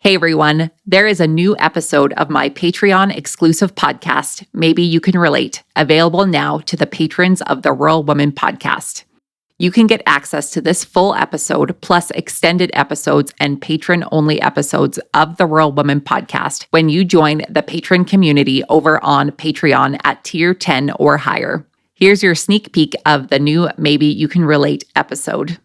Hey everyone, there is a new episode of my Patreon exclusive podcast, Maybe You Can Relate, available now to the patrons of the Rural Woman podcast. You can get access to this full episode, plus extended episodes and patron-only episodes of the Rural Woman podcast when you join the patron community over on Patreon at tier 10 or higher. Here's your sneak peek of the new Maybe You Can Relate episode.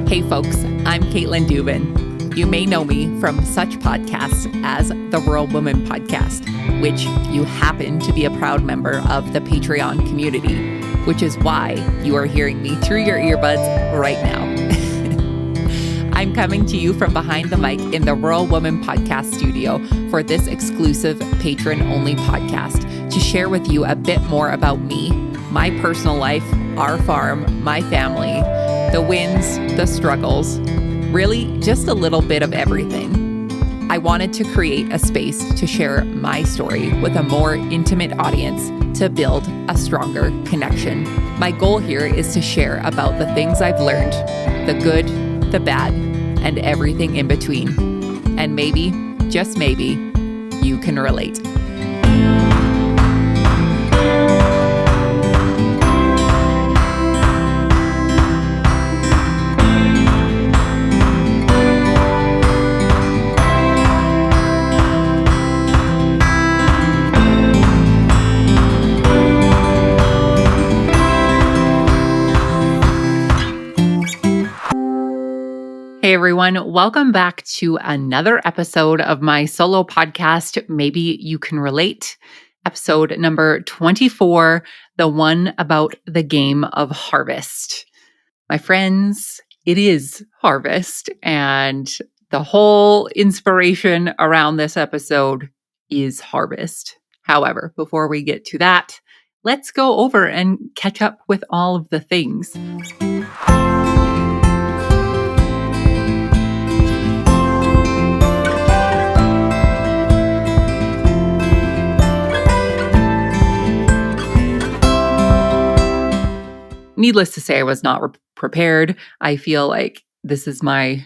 Hey folks, I'm Katelyn Dubin. You may know me from such podcasts as the Rural Woman podcast, which you happen to be a proud member of the Patreon community, which is why you are hearing me through your earbuds right now. I'm coming to you from behind the mic in the Rural Woman podcast studio for this exclusive patron-only podcast to share with you a bit more about me, my personal life, our farm, my family, the wins, the struggles, really just a little bit of everything. I wanted to create a space to share my story with a more intimate audience to build a stronger connection. My goal here is to share about the things I've learned, the good, the bad, and everything in between. And maybe, just maybe, you can relate. Hey everyone, welcome back to another episode of my solo podcast, Maybe You Can Relate, episode number 24, the one about the game of harvest. My friends, it is harvest, and the whole inspiration around this episode is harvest. However, before we get to that, let's go over and catch up with all of the things. Needless to say, I was not prepared. I feel like this is my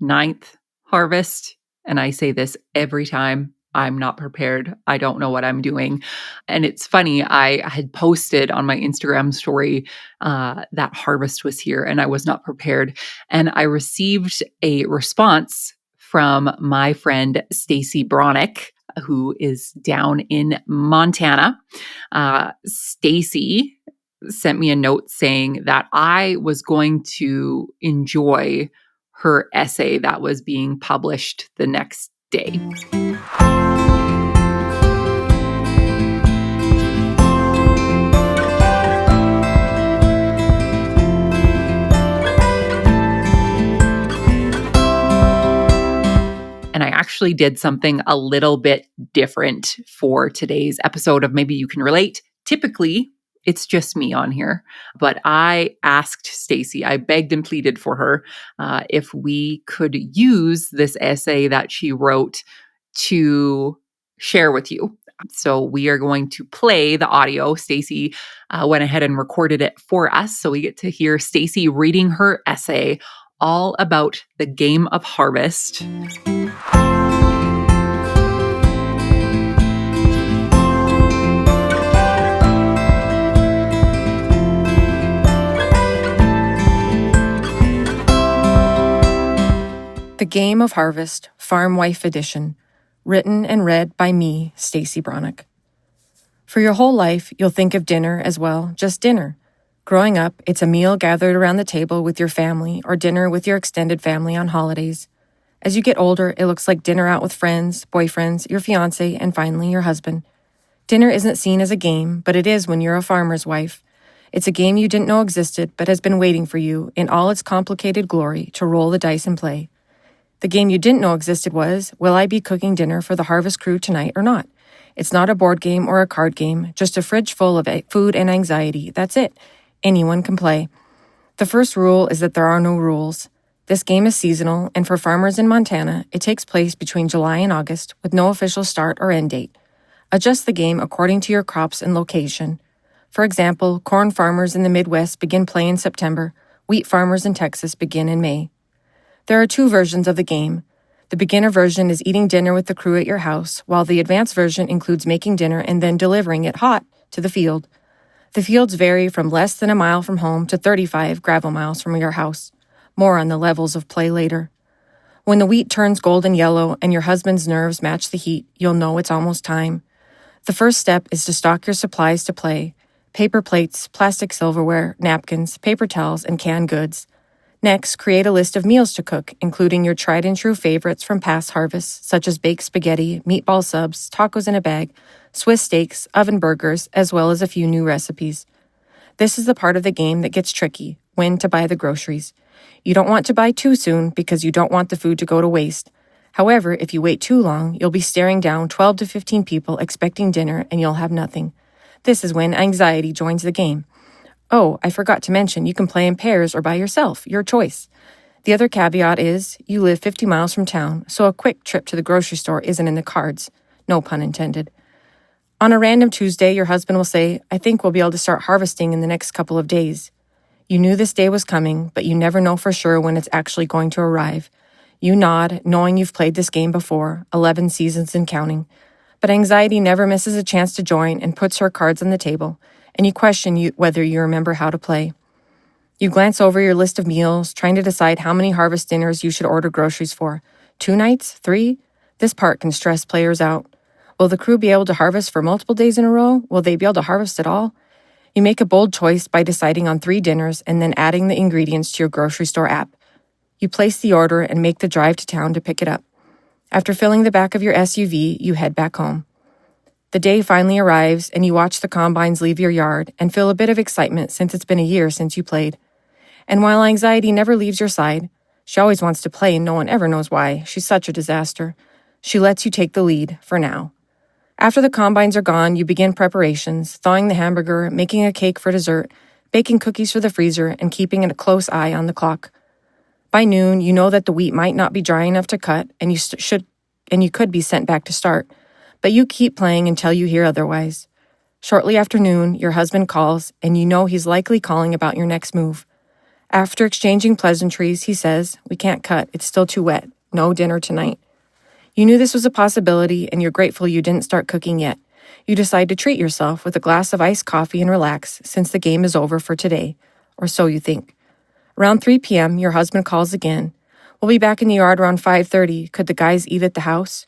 9th harvest, and I say this every time. I'm not prepared. I don't know what I'm doing. And it's funny, I had posted on my Instagram story that harvest was here and I was not prepared. And I received a response from my friend, Stacy Bronick, who is down in Montana. Stacy sent me a note saying that I was going to enjoy her essay that was being published the next day. And I actually did something a little bit different for today's episode of Maybe You Can Relate. Typically, it's just me on here, but I asked Stacy, I begged and pleaded for her if we could use this essay that she wrote to share with you. So we are going to play the audio. Stacy went ahead and recorded it for us. So we get to hear Stacy reading her essay all about the game of harvest. The Game of Harvest, Farm Wife Edition, written and read by me, Stacy Bronick. For your whole life, you'll think of dinner as, well, just dinner. Growing up, it's a meal gathered around the table with your family or dinner with your extended family on holidays. As you get older, it looks like dinner out with friends, boyfriends, your fiancé, and finally your husband. Dinner isn't seen as a game, but it is when you're a farmer's wife. It's a game you didn't know existed, but has been waiting for you in all its complicated glory to roll the dice and play. The game you didn't know existed was, will I be cooking dinner for the harvest crew tonight or not? It's not a board game or a card game, just a fridge full of food and anxiety. That's it. Anyone can play. The first rule is that there are no rules. This game is seasonal, and for farmers in Montana, it takes place between July and August with no official start or end date. Adjust the game according to your crops and location. For example, corn farmers in the Midwest begin play in September. Wheat farmers in Texas begin in May. There are 2 versions of the game. The beginner version is eating dinner with the crew at your house, while the advanced version includes making dinner and then delivering it hot to the field. The fields vary from less than a mile from home to 35 gravel miles from your house. More on the levels of play later. When the wheat turns golden yellow and your husband's nerves match the heat, you'll know it's almost time. The first step is to stock your supplies to play: paper plates, plastic silverware, napkins, paper towels, and canned goods. Next, create a list of meals to cook, including your tried and true favorites from past harvests, such as baked spaghetti, meatball subs, tacos in a bag, Swiss steaks, oven burgers, as well as a few new recipes. This is the part of the game that gets tricky: when to buy the groceries. You don't want to buy too soon because you don't want the food to go to waste. However, if you wait too long, you'll be staring down 12 to 15 people expecting dinner and you'll have nothing. This is when anxiety joins the game. Oh, I forgot to mention, you can play in pairs or by yourself, your choice. The other caveat is you live 50 miles from town, so a quick trip to the grocery store isn't in the cards. No pun intended. On a random Tuesday, your husband will say, "I think we'll be able to start harvesting in the next couple of days." You knew this day was coming, but you never know for sure when it's actually going to arrive. You nod, knowing you've played this game before, 11 seasons and counting. But anxiety never misses a chance to join and puts her cards on the table, and you question whether you remember how to play. You glance over your list of meals, trying to decide how many harvest dinners you should order groceries for. 2 nights? 3? This part can stress players out. Will the crew be able to harvest for multiple days in a row? Will they be able to harvest at all? You make a bold choice by deciding on 3 dinners and then adding the ingredients to your grocery store app. You place the order and make the drive to town to pick it up. After filling the back of your SUV, you head back home. The day finally arrives, and you watch the combines leave your yard and feel a bit of excitement since it's been a year since you played. And while anxiety never leaves your side, she always wants to play and no one ever knows why. She's such a disaster. She lets you take the lead, for now. After the combines are gone, you begin preparations, thawing the hamburger, making a cake for dessert, baking cookies for the freezer, and keeping a close eye on the clock. By noon, you know that the wheat might not be dry enough to cut, and you could be sent back to start. But you keep playing until you hear otherwise. Shortly after noon, your husband calls, and you know he's likely calling about your next move. After exchanging pleasantries, he says, "We can't cut. It's still too wet. No dinner tonight." You knew this was a possibility, and you're grateful you didn't start cooking yet. You decide to treat yourself with a glass of iced coffee and relax, since the game is over for today. Or so you think. Around 3 p.m., your husband calls again. "We'll be back in the yard around 5:30. Could the guys eat at the house?"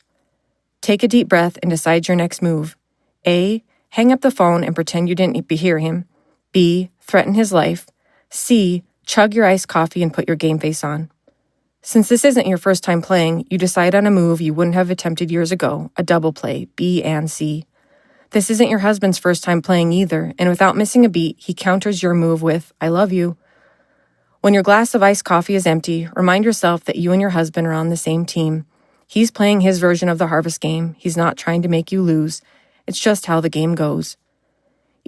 Take a deep breath and decide your next move. A. Hang up the phone and pretend you didn't hear him. B. Threaten his life. C. Chug your iced coffee and put your game face on. Since this isn't your first time playing, you decide on a move you wouldn't have attempted years ago, a double play, B and C. This isn't your husband's first time playing either, and without missing a beat, he counters your move with, "I love you." When your glass of iced coffee is empty, remind yourself that you and your husband are on the same team. He's playing his version of the harvest game. He's not trying to make you lose. It's just how the game goes.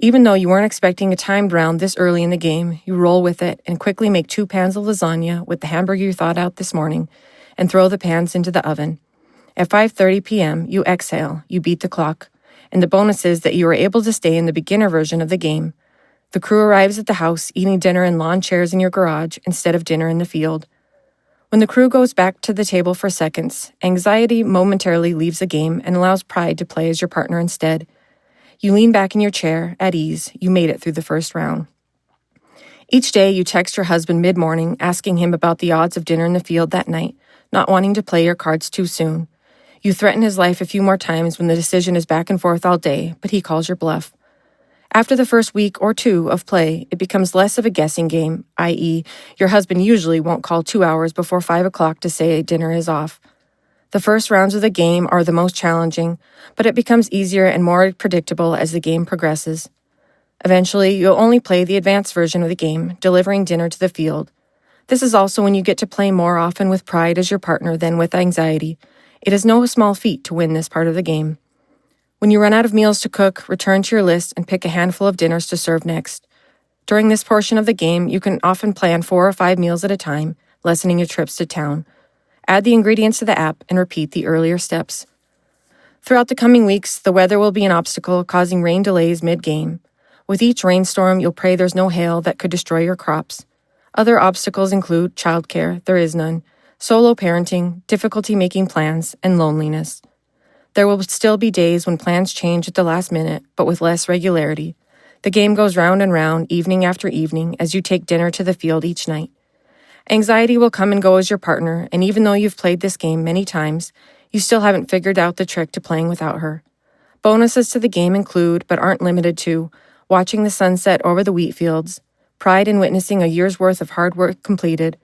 Even though you weren't expecting a timed round this early in the game, you roll with it and quickly make 2 pans of lasagna with the hamburger you thawed out this morning and throw the pans into the oven. At 5:30 p.m., you exhale, you beat the clock, and the bonus is that you are able to stay in the beginner version of the game. The crew arrives at the house eating dinner in lawn chairs in your garage instead of dinner in the field. When the crew goes back to the table for seconds, anxiety momentarily leaves the game and allows pride to play as your partner instead. You lean back in your chair, at ease. You made it through the first round. Each day, you text your husband mid-morning, asking him about the odds of dinner in the field that night, not wanting to play your cards too soon. You threaten his life a few more times when the decision is back and forth all day, but he calls your bluff. After the first week or 2 of play, it becomes less of a guessing game, i.e., your husband usually won't call 2 hours before 5 o'clock to say dinner is off. The first rounds of the game are the most challenging, but it becomes easier and more predictable as the game progresses. Eventually, you'll only play the advanced version of the game, delivering dinner to the field. This is also when you get to play more often with pride as your partner than with anxiety. It is no small feat to win this part of the game. When you run out of meals to cook, return to your list and pick a handful of dinners to serve next. During this portion of the game, you can often plan 4 or 5 meals at a time, lessening your trips to town. Add the ingredients to the app and repeat the earlier steps. Throughout the coming weeks, the weather will be an obstacle, causing rain delays mid-game. With each rainstorm, you'll pray there's no hail that could destroy your crops. Other obstacles include childcare, there is none, solo parenting, difficulty making plans, and loneliness. There will still be days when plans change at the last minute, but with less regularity. The game goes round and round, evening after evening, as you take dinner to the field each night. Anxiety will come and go as your partner, and even though you've played this game many times, you still haven't figured out the trick to playing without her. Bonuses to the game include, but aren't limited to, watching the sunset over the wheat fields, pride in witnessing a year's worth of hard work completed,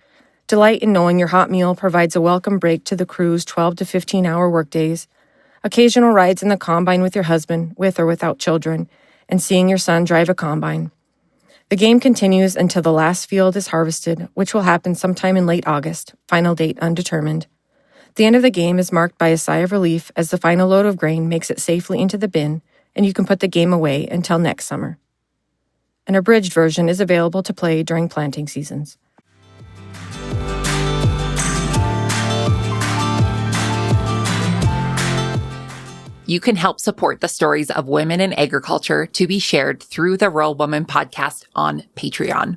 delight in knowing your hot meal provides a welcome break to the crew's 12 to 15-hour workdays, occasional rides in the combine with your husband, with or without children, and seeing your son drive a combine. The game continues until the last field is harvested, which will happen sometime in late August, final date undetermined. The end of the game is marked by a sigh of relief as the final load of grain makes it safely into the bin, and you can put the game away until next summer. An abridged version is available to play during planting seasons. You can help support the stories of women in agriculture to be shared through the Rural Woman podcast on Patreon.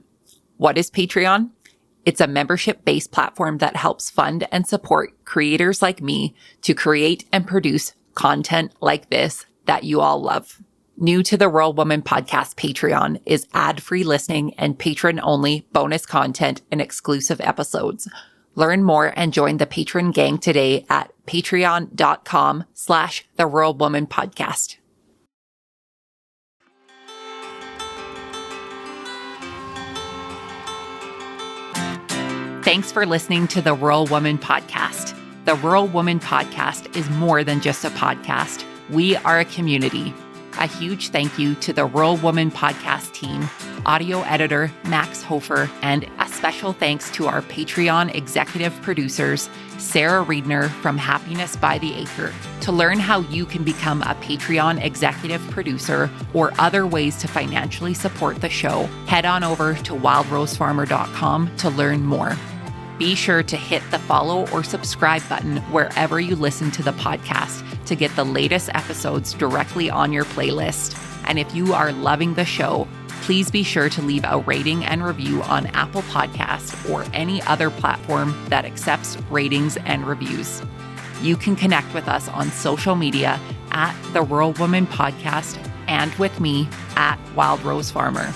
What is Patreon? It's a membership-based platform that helps fund and support creators like me to create and produce content like this that you all love. New to the Rural Woman podcast Patreon is ad-free listening and patron-only bonus content and exclusive episodes. Learn more and join the patron gang today at patreon.com/The Rural Woman Podcast. Thanks for listening to the Rural Woman Podcast. The Rural Woman Podcast is more than just a podcast. We are a community. A huge thank you to the Rural Woman Podcast team, audio editor Max Hofer, and a special thanks to our Patreon executive producers, Sarah Riedner from Happiness by the Acre. To learn how you can become a Patreon executive producer or other ways to financially support the show, head on over to wildrosefarmer.com to learn more. Be sure to hit the follow or subscribe button wherever you listen to the podcast to get the latest episodes directly on your playlist. And if you are loving the show, please be sure to leave a rating and review on Apple Podcasts or any other platform that accepts ratings and reviews. You can connect with us on social media at the Rural Woman Podcast and with me at Wild Rose Farmer.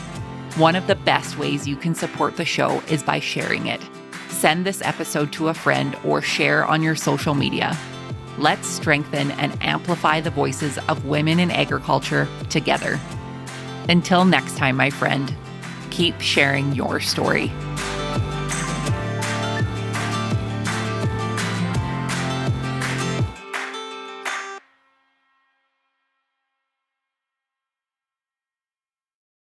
One of the best ways you can support the show is by sharing it. Send this episode to a friend or share on your social media. Let's strengthen and amplify the voices of women in agriculture together. Until next time, my friend, keep sharing your story.